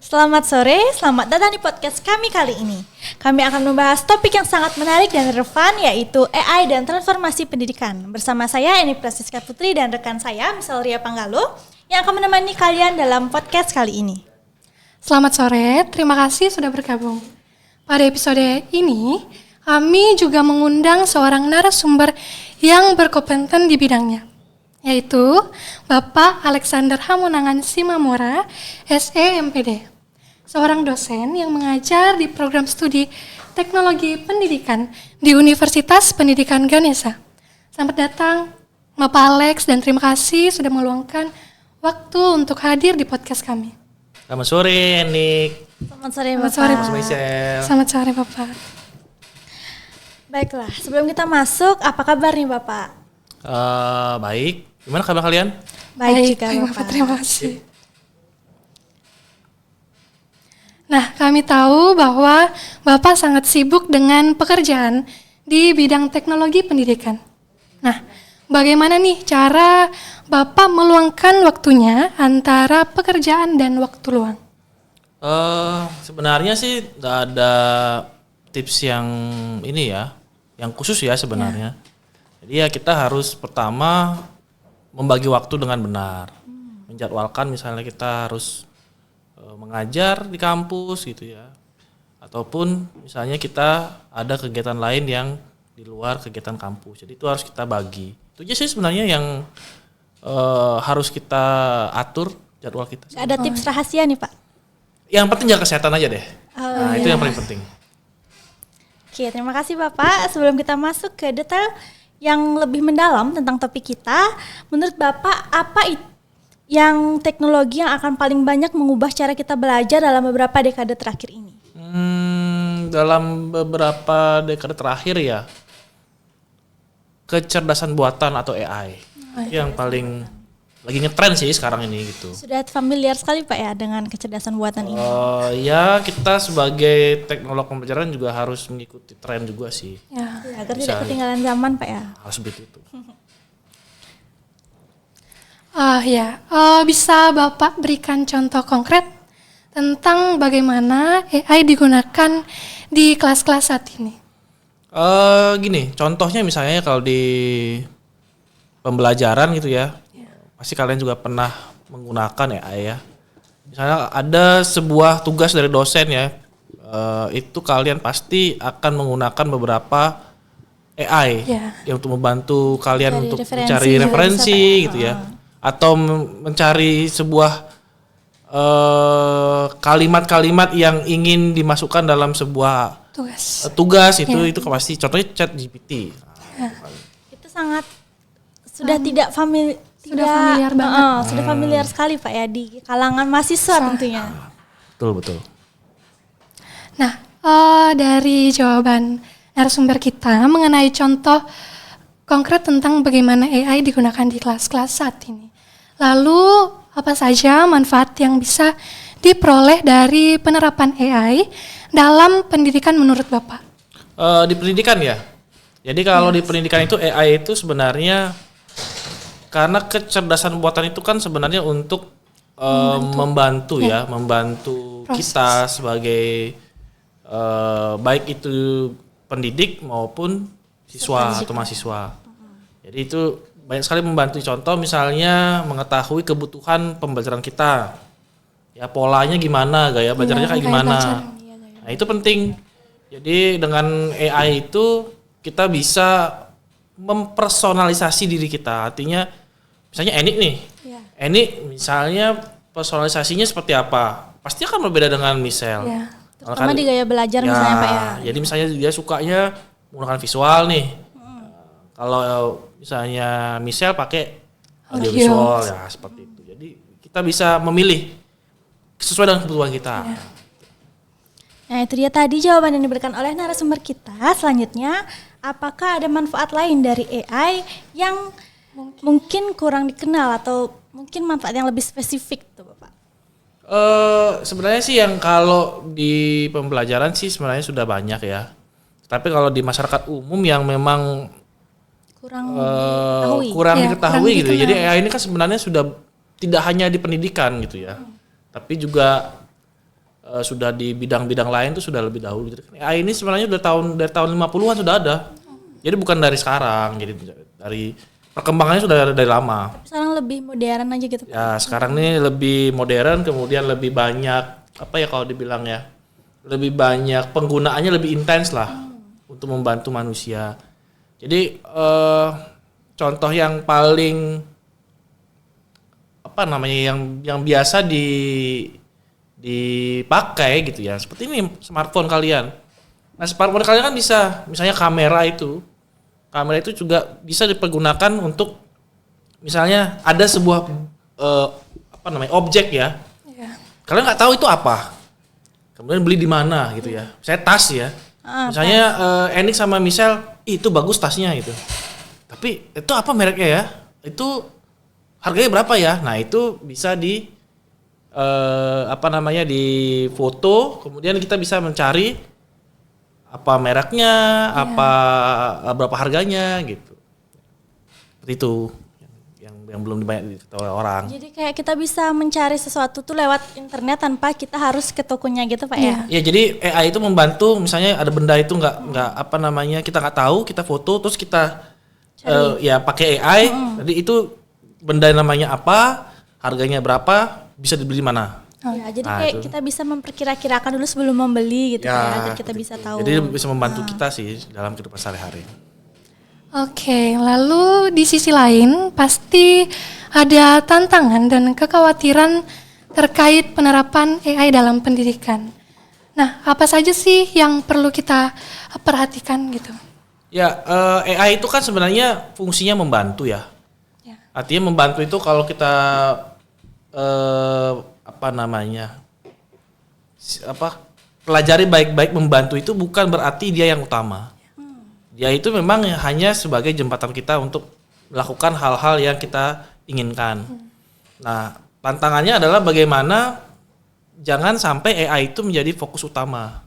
Selamat sore, selamat datang di podcast kami kali ini. Kami akan membahas topik yang sangat menarik dan relevan, yaitu AI dan transformasi pendidikan. Bersama saya, Eni Prasiska Putri, dan rekan saya, Misal Ria Panggalo, yang akan menemani kalian dalam podcast kali ini. Selamat sore, terima kasih sudah bergabung. Pada episode ini, kami juga mengundang seorang narasumber yang berkompeten di bidangnya, yaitu Bapak Alexander Hamonangan Simamora, SE MPD. Seorang dosen yang mengajar di program studi teknologi pendidikan di Universitas Pendidikan Ganesha. Selamat datang Bapak Alex dan terima kasih sudah meluangkan waktu untuk hadir di podcast kami. Selamat sore, Nick. Selamat sore, Bapak. Selamat sore, Michelle. Selamat sore, Bapak. Baiklah, sebelum kita masuk, apa kabar nih, Bapak? Baik. Gimana kabar kalian? Baik juga, Bapak. Bapak. Terima kasih. Nah, kami tahu bahwa Bapak sangat sibuk dengan pekerjaan di bidang teknologi pendidikan. Nah, bagaimana nih cara Bapak meluangkan waktunya antara pekerjaan dan waktu luang? Sebenarnya sih nggak ada tips yang ini ya, yang khusus ya sebenarnya. Jadi ya kita harus pertama membagi waktu dengan benar, menjadwalkan misalnya kita harus mengajar di kampus gitu ya, ataupun misalnya kita ada kegiatan lain yang di luar kegiatan kampus. Jadi itu harus kita bagi. Itu aja sih sebenarnya yang harus kita atur jadwal kita. Gak ada tips rahasia nih, Pak? Yang penting jaga kesehatan aja deh. Itu yang paling penting. Oke, terima kasih Bapak. Sebelum kita masuk ke detail yang lebih mendalam tentang topik kita, menurut Bapak apa yang teknologi yang akan paling banyak mengubah cara kita belajar dalam beberapa dekade terakhir ini? Dalam beberapa dekade terakhir ya, kecerdasan buatan atau AI yang paling lagi ngetren sih sekarang ini gitu. Sudah familiar sekali Pak ya dengan kecerdasan buatan ini? Ya kita sebagai teknolog pembelajaran juga harus mengikuti tren juga sih. Ya, agar tidak ketinggalan zaman Pak ya. Harus begitu. Bisa Bapak berikan contoh konkret tentang bagaimana AI digunakan di kelas-kelas saat ini? Gini, contohnya misalnya kalau di pembelajaran gitu ya, pasti kalian juga pernah menggunakan AI ya. Misalnya ada sebuah tugas dari dosen ya, itu kalian pasti akan menggunakan beberapa AI yang untuk membantu kalian untuk mencari referensi gitu ya, atau mencari sebuah kalimat-kalimat yang ingin dimasukkan dalam sebuah tugas itu pasti contohnya ChatGPT. Itu sangat sudah tidak familiar. Familiar banget. Sudah familiar sekali Pak ya di kalangan mahasiswa tentunya. Betul. Nah, dari jawaban narasumber kita mengenai contoh konkret tentang bagaimana AI digunakan di kelas-kelas saat ini. Lalu, apa saja manfaat yang bisa diperoleh dari penerapan AI dalam pendidikan menurut Bapak? Di pendidikan ya. Jadi kalau di pendidikan itu AI itu sebenarnya karena kecerdasan buatan itu kan sebenarnya untuk membantu kita sebagai baik itu pendidik maupun siswa atau mahasiswa. Jadi itu banyak sekali membantu. Contoh misalnya mengetahui kebutuhan pembelajaran kita, ya polanya gimana, gaya belajarnya kayak gimana. Nah itu penting. Jadi dengan AI itu kita bisa mempersonalisasi diri kita. Artinya misalnya Enik nih, Enik misalnya personalisasinya seperti apa? Pasti akan berbeda dengan Michelle. Terutama di gaya belajar misalnya Pak ya. Jadi misalnya dia sukanya menggunakan visual nih. Kalau misalnya Michelle pakai audio visual ya seperti itu. Jadi kita bisa memilih sesuai dengan kebutuhan kita. Nah itu dia tadi jawaban yang diberikan oleh narasumber kita. Selanjutnya, apakah ada manfaat lain dari AI yang mungkin kurang dikenal atau mungkin manfaat yang lebih spesifik tuh Bapak? Sebenarnya sih yang kalau di pembelajaran sih sebenarnya sudah banyak ya. Tapi kalau di masyarakat umum yang memang kurang diketahui gitu. Jadi AI ini kan sebenarnya sudah tidak hanya di pendidikan gitu ya. Tapi juga sudah di bidang-bidang lain tuh sudah lebih dahulu. Jadi AI ini sebenarnya dari tahun 50-an sudah ada. Jadi bukan dari sekarang, jadi dari perkembangannya sudah dari lama. Sekarang lebih modern aja gitu. Ya, sekarang ini lebih modern, kemudian lebih banyak apa ya kalau dibilang ya, lebih banyak penggunaannya lebih intens lah untuk membantu manusia. Jadi contoh yang paling apa namanya yang biasa dipakai gitu ya, seperti ini smartphone kalian. Nah, smartphone kalian kan bisa, misalnya kamera itu juga bisa dipergunakan untuk misalnya ada sebuah apa namanya objek ya. Kalian nggak tahu itu apa, kemudian beli di mana gitu ya. Saya tas ya, misalnya Enik sama Michelle, itu bagus tasnya gitu. Tapi itu apa mereknya ya? Itu harganya berapa ya? Nah itu bisa di apa namanya di foto, kemudian kita bisa mencari apa mereknya, berapa harganya gitu. Seperti itu yang belum banyak diketahui orang. Jadi kayak kita bisa mencari sesuatu tuh lewat internet tanpa kita harus ke tokonya gitu Pak ya? Ya jadi AI itu membantu, misalnya ada benda itu nggak apa namanya kita nggak tahu, kita foto terus kita ya pakai AI, jadi itu benda namanya apa, harganya berapa, bisa dibeli mana. Ya, jadi kayak kita bisa memperkira-kirakan dulu sebelum membeli gitu ya, agar kita bisa tahu. Jadi bisa membantu kita sih dalam kehidupan sehari-hari. Oke, lalu di sisi lain pasti ada tantangan dan kekhawatiran terkait penerapan AI dalam pendidikan. Nah, apa saja sih yang perlu kita perhatikan gitu? Ya, AI itu kan sebenarnya fungsinya membantu ya. Artinya membantu itu kalau kita pelajari baik-baik, membantu itu bukan berarti dia yang utama. Dia itu memang hanya sebagai jembatan kita untuk melakukan hal-hal yang kita inginkan. Nah, tantangannya adalah bagaimana jangan sampai AI itu menjadi fokus utama.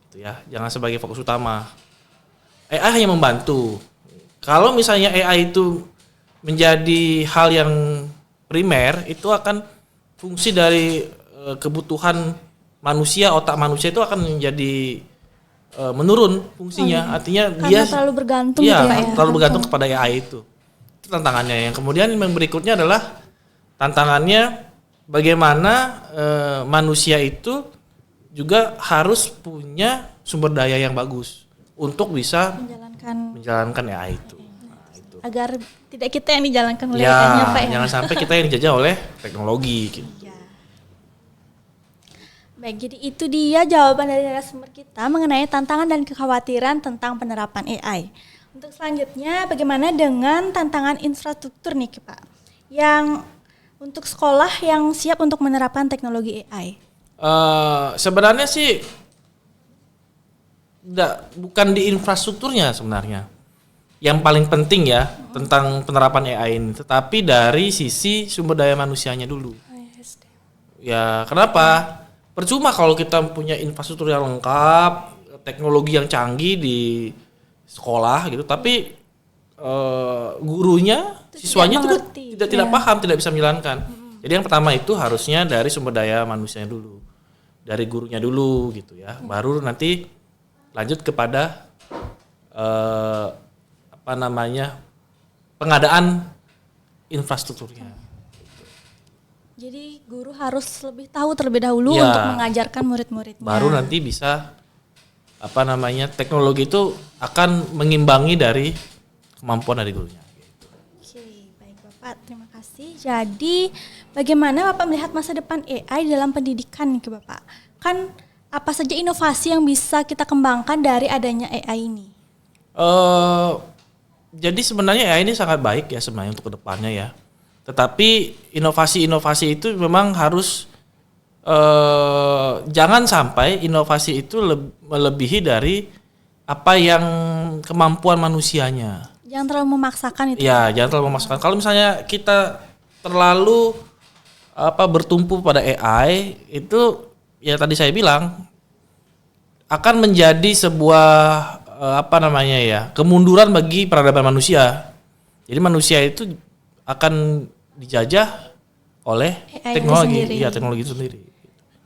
Gitu ya, jangan sebagai fokus utama. AI hanya membantu. Kalau misalnya AI itu menjadi hal yang primer, itu akan fungsi dari kebutuhan manusia, otak manusia itu akan menjadi menurun fungsinya. Artinya karena dia terlalu bergantung gitu ya. Terlalu bergantung kepada AI itu. Itu tantangannya. Yang kemudian yang berikutnya adalah tantangannya bagaimana manusia itu juga harus punya sumber daya yang bagus untuk bisa menjalankan AI itu. Agar tidak kita yang dijalankan oleh AI-nya Pak ya. Jangan sampai kita yang dijajah oleh teknologi gitu. Baik, jadi itu dia jawaban dari narasumber kita mengenai tantangan dan kekhawatiran tentang penerapan AI. Untuk selanjutnya, bagaimana dengan tantangan infrastruktur nih Pak? Yang untuk sekolah yang siap untuk menerapkan teknologi AI. Sebenarnya sih bukan di infrastrukturnya sebenarnya. Yang paling penting ya tentang penerapan AI ini, tetapi dari sisi sumber daya manusianya dulu. Ya, kenapa? Percuma kalau kita punya infrastruktur yang lengkap, teknologi yang canggih di sekolah gitu, tapi gurunya, siswanya itu tidak paham, tidak bisa menjalankan. Jadi yang pertama itu harusnya dari sumber daya manusianya dulu, dari gurunya dulu gitu ya, baru nanti lanjut kepada pengadaan infrastrukturnya. Jadi guru harus lebih tahu terlebih dahulu untuk mengajarkan murid-muridnya. Baru nanti bisa teknologi itu akan mengimbangi dari kemampuan dari gurunya. Oke, baik Bapak, terima kasih. Jadi bagaimana Bapak melihat masa depan AI dalam pendidikan nih Bapak? Kan apa saja inovasi yang bisa kita kembangkan dari adanya AI ini? Jadi sebenarnya AI ini sangat baik ya sebenarnya untuk kedepannya ya. Tetapi inovasi-inovasi itu memang harus jangan sampai inovasi itu melebihi dari apa yang kemampuan manusianya. Jangan terlalu memaksakan itu. Ya, jangan terlalu memaksakan. Kalau misalnya kita terlalu bertumpu pada AI, itu ya tadi saya bilang akan menjadi sebuah kemunduran bagi peradaban manusia. Jadi manusia itu akan dijajah oleh AI teknologi, sendiri. teknologi itu sendiri.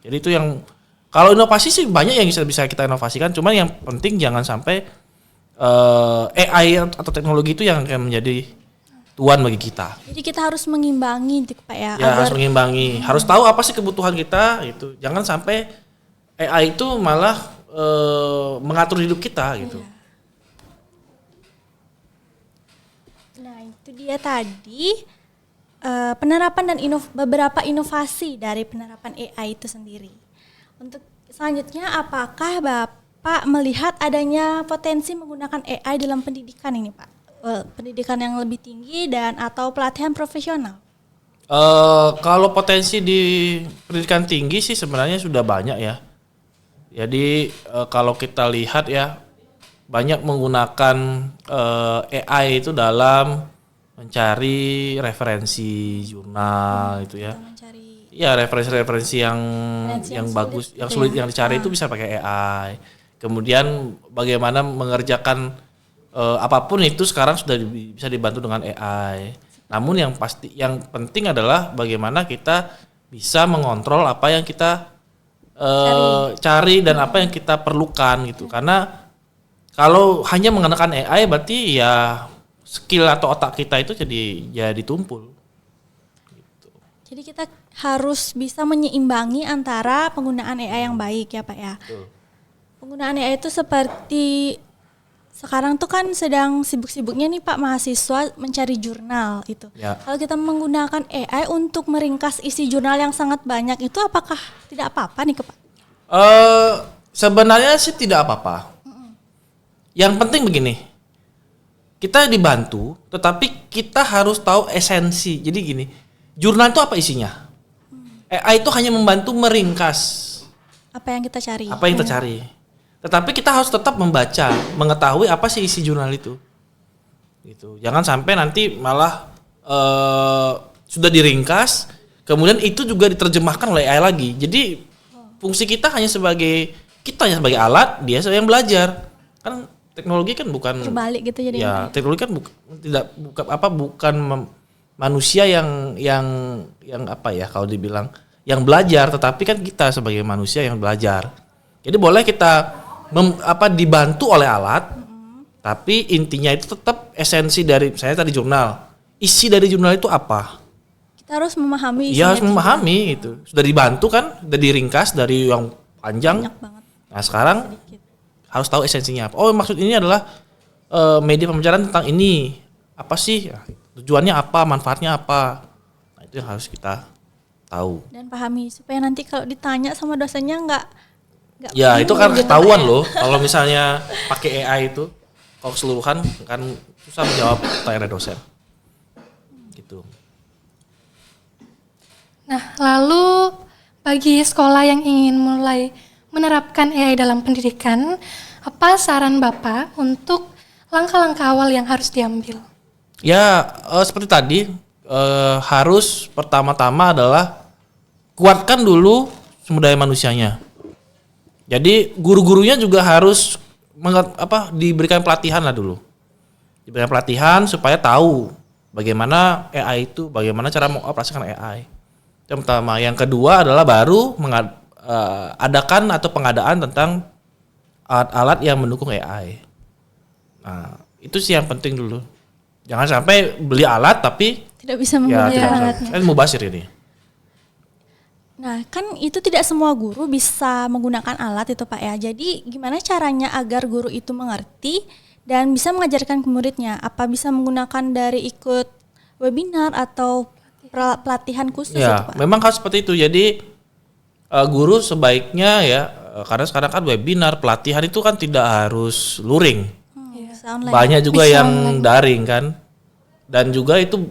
Jadi itu yang kalau inovasi sih banyak yang bisa kita inovasikan, cuman yang penting jangan sampai AI atau teknologi itu yang akan menjadi tuan bagi kita. Jadi kita harus mengimbangi gitu Pak ya. Ya harus mengimbangi, harus tahu apa sih kebutuhan kita gitu. Jangan sampai AI itu malah mengatur hidup kita gitu. Nah itu dia tadi penerapan dan beberapa inovasi dari penerapan AI itu sendiri. Untuk selanjutnya, apakah Bapak melihat adanya potensi menggunakan AI dalam pendidikan ini Pak? Pendidikan yang lebih tinggi dan atau pelatihan profesional? Kalau potensi di pendidikan tinggi sih sebenarnya sudah banyak ya. Jadi kalau kita lihat ya, banyak menggunakan AI itu dalam mencari referensi jurnal itu ya. Iya, referensi-referensi yang bagus, yang sulit yang dicari itu bisa pakai AI. Kemudian bagaimana mengerjakan apapun itu sekarang sudah bisa dibantu dengan AI. Namun yang penting adalah bagaimana kita bisa mengontrol apa yang kita cari dan apa yang kita perlukan gitu. Karena kalau hanya menggunakan AI berarti ya skill atau otak kita itu jadi tumpul. Gitu. Jadi kita harus bisa menyeimbangi antara penggunaan AI yang baik ya Pak ya. Betul. Penggunaan AI itu seperti sekarang tuh kan sedang sibuk-sibuknya nih Pak mahasiswa mencari jurnal itu. Ya. Kalau kita menggunakan AI untuk meringkas isi jurnal yang sangat banyak itu apakah tidak apa-apa nih Pak? Sebenarnya sih tidak apa-apa. Yang penting begini, kita dibantu, tetapi kita harus tahu esensi. Jadi gini, jurnal itu apa isinya? AI itu hanya membantu meringkas Apa yang kita cari? apa yang kita cari. Tetapi kita harus tetap membaca, mengetahui apa sih isi jurnal itu. Gitu. Jangan sampai nanti malah sudah diringkas, kemudian itu juga diterjemahkan oleh AI lagi. Jadi fungsi kita hanya sebagai alat, dia sebagai yang belajar. Kan teknologi kan bukan Terbalik gitu jadi. ya, teknologi kan bukan manusia yang apa ya kalau dibilang yang belajar, tetapi kan kita sebagai manusia yang belajar. Jadi boleh kita dibantu oleh alat, tapi intinya itu tetap esensi dari saya tadi jurnal. Isi dari jurnal itu apa? Kita harus memahami isinya. Ya harus memahami itu. Sudah dibantu kan, sudah diringkas dari yang panjang. Banyak banget. Nah sekarang Sedikit. harus tahu esensinya apa. Oh maksud ini adalah media pembelajaran tentang ini. Apa sih? Ya, tujuannya apa? Manfaatnya apa? Nah, itu yang harus kita tahu. Dan pahami supaya nanti kalau ditanya sama dosennya nggak Ya itu kan bingung gitu, ketahuan Pak ya. loh. Kalau misalnya pakai AI itu, kalau keseluruhan kan susah menjawab pertanyaan dosen. Gitu. Nah, lalu bagi sekolah yang ingin mulai menerapkan AI dalam pendidikan, apa saran Bapak untuk langkah-langkah awal yang harus diambil? Ya seperti tadi harus pertama-tama adalah kuatkan dulu sumber daya manusianya. Jadi guru-gurunya juga harus diberikan pelatihan lah dulu. Diberikan pelatihan supaya tahu bagaimana AI itu, bagaimana cara mengoperasikan AI. Yang pertama, yang kedua adalah baru adakan atau pengadaan tentang alat-alat yang mendukung AI. Nah, itu sih yang penting dulu. Jangan sampai beli alat tapi tidak bisa ya menggunakan tidak bisa. alatnya. Kan mubazir ini. Nah, kan itu tidak semua guru bisa menggunakan alat itu Pak ya. Jadi gimana caranya agar guru itu mengerti dan bisa mengajarkan ke muridnya? Apa bisa menggunakan dari ikut webinar atau pelatihan khusus itu Ya, Pak? memang harus seperti itu. Jadi guru sebaiknya ya karena sekarang kan webinar, pelatihan itu kan tidak harus luring. Bisa online. Banyak juga Bisa yang daring kan. Dan juga itu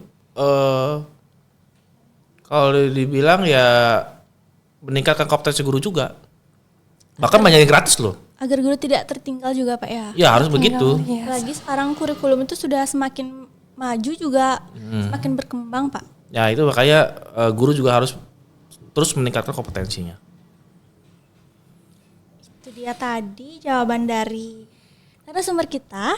kalau dibilang ya meningkatkan kompetensi guru juga. Bahkan banyak yang gratis loh. Agar guru tidak tertinggal juga Pak ya. Ya harus begitu. Iya. Apalagi sekarang kurikulum itu sudah semakin maju juga semakin berkembang Pak. Ya itu makanya guru juga harus terus meningkatkan kompetensinya. Itu dia tadi jawaban dari narasumber kita.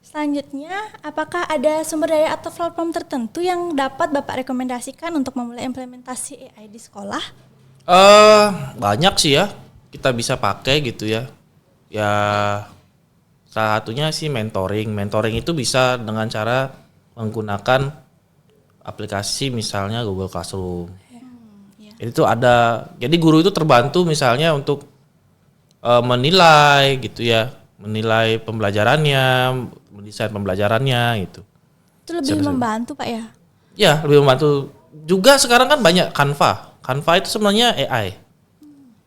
Selanjutnya, apakah ada sumber daya atau platform tertentu yang dapat Bapak rekomendasikan untuk memulai implementasi AI di sekolah? Banyak sih ya kita bisa pakai gitu ya. Ya salah satunya sih mentoring. Mentoring itu bisa dengan cara menggunakan aplikasi misalnya Google Classroom. Itu ada. Jadi guru itu terbantu misalnya untuk menilai gitu ya, menilai pembelajarannya, mendesain pembelajarannya gitu. Itu lebih membantu Pak ya? Ya, lebih membantu. Juga sekarang kan banyak Canva. Canva itu sebenarnya AI.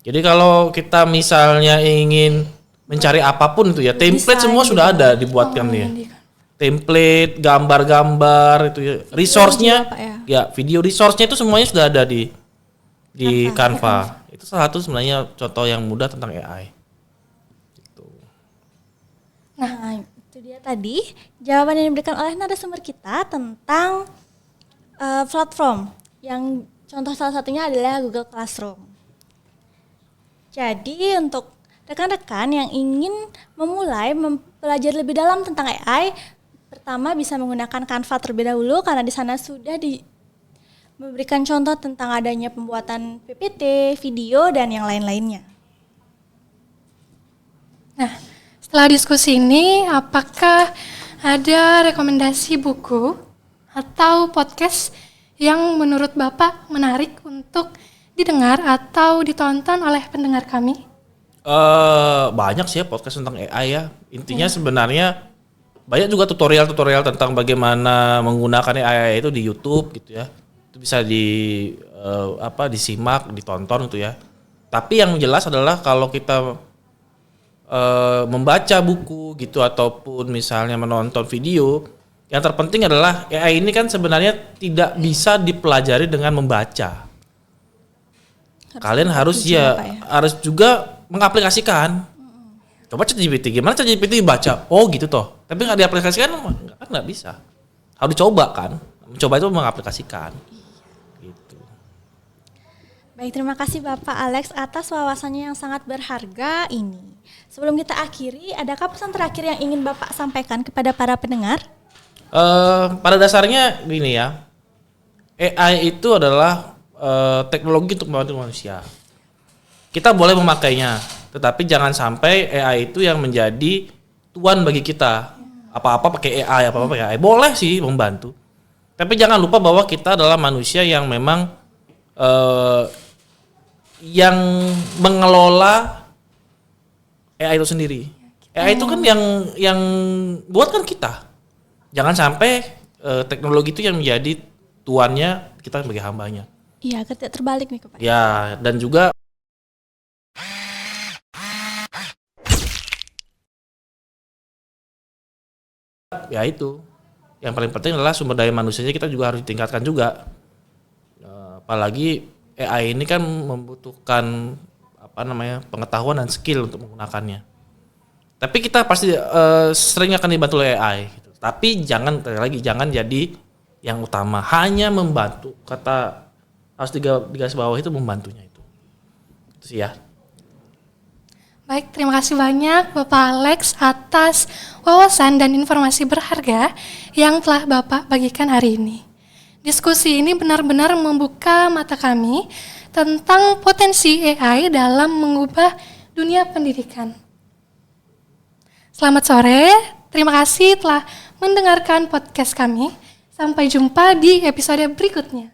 Jadi kalau kita misalnya ingin mencari apapun itu ya, template Desain semua sudah gitu. ada dibuatkan nih. Template, gambar-gambar itu ya. Resource-nya juga, Pak, ya? ya, video resource-nya itu semuanya sudah ada di Canva. Itu salah satu sebenarnya contoh yang mudah tentang AI. Nah, itu dia tadi jawaban yang diberikan oleh narasumber kita tentang platform yang contoh salah satunya adalah Google Classroom. Jadi untuk rekan-rekan yang ingin memulai mempelajari lebih dalam tentang AI, pertama bisa menggunakan Canva terlebih dahulu karena di sana sudah memberikan contoh tentang adanya pembuatan PPT, video dan yang lain-lainnya. Nah, setelah diskusi ini, apakah ada rekomendasi buku atau podcast yang menurut Bapak menarik untuk didengar atau ditonton oleh pendengar kami? Banyak sih ya podcast tentang AI ya. Intinya sebenarnya banyak juga tutorial-tutorial tentang bagaimana menggunakan AI itu di YouTube gitu ya. Itu bisa disimak, ditonton gitu ya. Tapi yang jelas adalah kalau kita membaca buku gitu ataupun misalnya menonton video, yang terpenting adalah AI ini kan sebenarnya tidak bisa dipelajari dengan membaca. Kalian harus harus juga mengaplikasikan. Coba ChatGPT, gimana ChatGPT dibaca? Oh gitu toh. Tapi nggak diaplikasikan kan nggak bisa. Harus dicoba kan. Mencoba itu mengaplikasikan. Gitu. Baik, terima kasih Bapak Alex atas wawasannya yang sangat berharga ini. Sebelum kita akhiri, adakah pesan terakhir yang ingin Bapak sampaikan kepada para pendengar? Pada dasarnya gini ya, AI itu adalah teknologi untuk membantu manusia. Kita boleh memakainya, tetapi jangan sampai AI itu yang menjadi tuan bagi kita. Apa-apa pakai AI, apa-apa pakai AI. Boleh sih membantu, tapi jangan lupa bahwa kita adalah manusia yang memang yang mengelola AI itu sendiri. AI itu kan yang buat kan kita. Jangan sampai teknologi itu yang menjadi tuannya, kita sebagai hambanya. Iya, tidak terbalik nih Pak. Ya, dan juga ya itu. Yang paling penting adalah sumber daya manusianya kita juga harus ditingkatkan juga. Apalagi AI ini kan membutuhkan pengetahuan dan skill untuk menggunakannya. Tapi kita pasti sering akan dibantu oleh AI. Gitu. Tapi jangan jadi yang utama, hanya membantu. Kata harus digaris bawah itu membantunya itu sih ya. Baik, terima kasih banyak Bapak Alex atas wawasan dan informasi berharga yang telah Bapak bagikan hari ini. Diskusi ini benar-benar membuka mata kami tentang potensi AI dalam mengubah dunia pendidikan. Selamat sore, terima kasih telah mendengarkan podcast kami. Sampai jumpa di episode berikutnya.